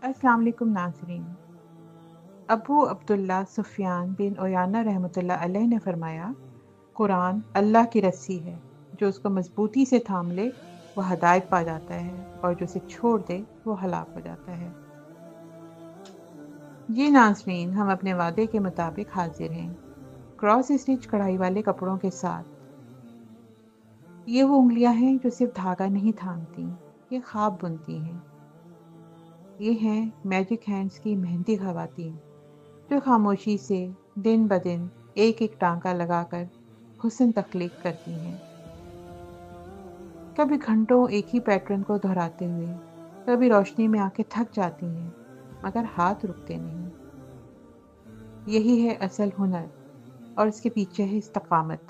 अस्सलाम वालेकुम नाज़रीन। अबू अब्दुल्ला सुफ़ियान बिन उयाना रहमतुल्लाह अलैह ने फरमाया, कुरान अल्लाह की रस्सी है, जो उसको मजबूती से थाम ले वो हदायत पा जाता है और जो उसे छोड़ दे वो हलाक हो जाता है। जी नाज़रीन, हम अपने वादे के मुताबिक हाजिर हैं, क्रॉस स्टिच कढ़ाई वाले कपड़ों के साथ। ये वो उंगलियां हैं जो सिर्फ धागा नहीं थामती, ये ख्वाब बुनती हैं। ये हैं मैजिक हैंड्स की मेहनती खवातीन, जो खामोशी से दिन ब दिन एक एक टांका लगाकर हुस्न तख्लीक करती हैं। कभी घंटों एक ही पैटर्न को दोहराते हुए, कभी रोशनी में आंखें थक जाती हैं, मगर हाथ रुकते नहीं। यही है असल हुनर और इसके पीछे है इस्तकामत,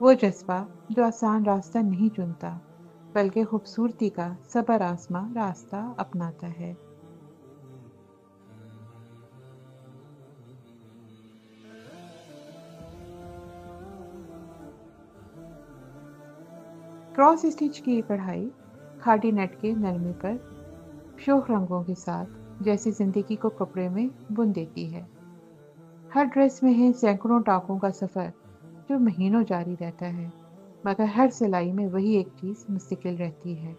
वो जज्बा जो आसान रास्ता नहीं चुनता, बल्कि खूबसूरती का सबर आसमां रास्ता अपनाता है। क्रॉस स्टिच की ये कढ़ाई खादी नेट के नरमे पर शोख रंगों के साथ जैसे जिंदगी को कपड़े में बुन देती है। हर ड्रेस में है सैकड़ों टाकों का सफर जो महीनों जारी रहता है, मगर हर सिलाई में वही एक चीज मुस्तकिल रहती है,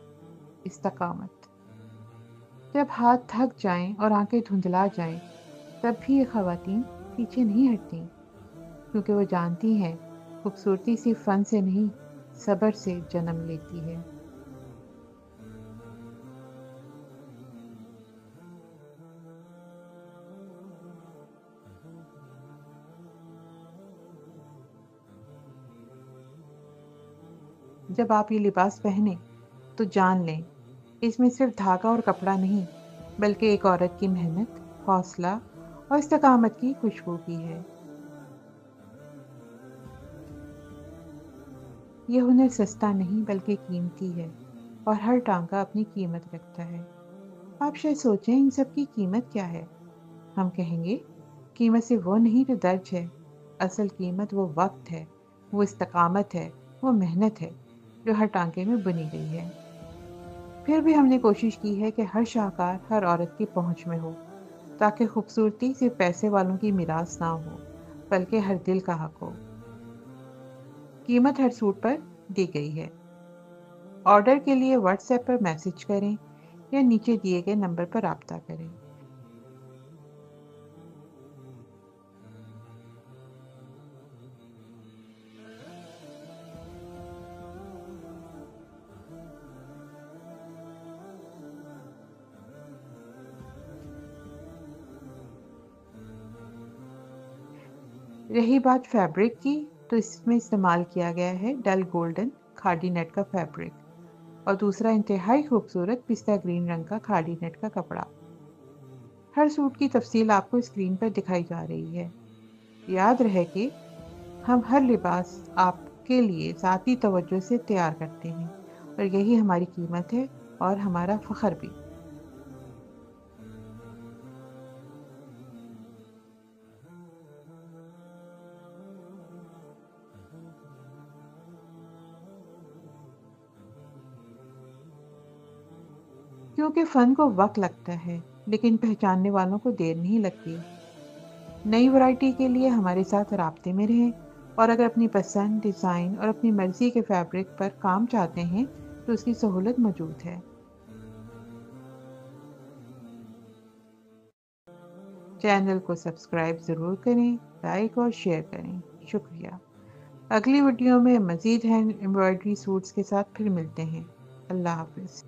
इस्तकामत। जब हाथ थक जाएं और आंखें धुंधला जाएं, तब भी ये खवातीन पीछे नहीं हटती, क्योंकि वो जानती हैं खूबसूरती सिर्फ फन से नहीं, सब्र से जन्म लेती है। जब आप ये लिबास पहने तो जान लें, इसमें सिर्फ धागा और कपड़ा नहीं, बल्कि एक औरत की मेहनत, हौसला और इस्तकामत की खुशबू भी है। ये हुनर सस्ता नहीं बल्कि कीमती है, और हर टांका अपनी कीमत रखता है। आप शायद सोचें इन सब की कीमत क्या है। हम कहेंगे कीमत सिर्फ वो नहीं जो दर्ज है, असल कीमत वो वक्त है, वो इस्तकामत है, वो मेहनत है जो हर टांके में बुनी गई है। फिर भी हमने कोशिश की है कि हर शाहकार हर औरत की पहुंच में हो, ताकि खूबसूरती सिर्फ पैसे वालों की मिरास ना हो, बल्कि हर दिल का हक हो। कीमत हर सूट पर दी गई है। ऑर्डर के लिए व्हाट्सएप पर मैसेज करें या नीचे दिए गए नंबर पर राब्ता करें। रही बात फैब्रिक की, तो इसमें इस्तेमाल किया गया है डल गोल्डन खादी नेट का फैब्रिक और दूसरा इंतहाई खूबसूरत पिस्ता ग्रीन रंग का खादी नेट का कपड़ा। हर सूट की तफसील आपको स्क्रीन पर दिखाई जा रही है। याद रहे कि हम हर लिबास आपके लिए ज़ाती तवज्जो से तैयार करते हैं, और यही हमारी कीमत है और हमारा फ़ख्र भी। क्योंकि फ़न को वक्त लगता है, लेकिन पहचानने वालों को देर नहीं लगती। नई वैरायटी के लिए हमारे साथ राब्ते में रहें, और अगर अपनी पसंद, डिज़ाइन और अपनी मर्ज़ी के फैब्रिक पर काम चाहते हैं तो उसकी सहूलत मौजूद है। चैनल को सब्सक्राइब ज़रूर करें, लाइक और शेयर करें। शुक्रिया। अगली वीडियो में मज़ीद हैंड एम्ब्रॉयडरी सूट्स के साथ फिर मिलते हैं। अल्लाह हाफ़िज़।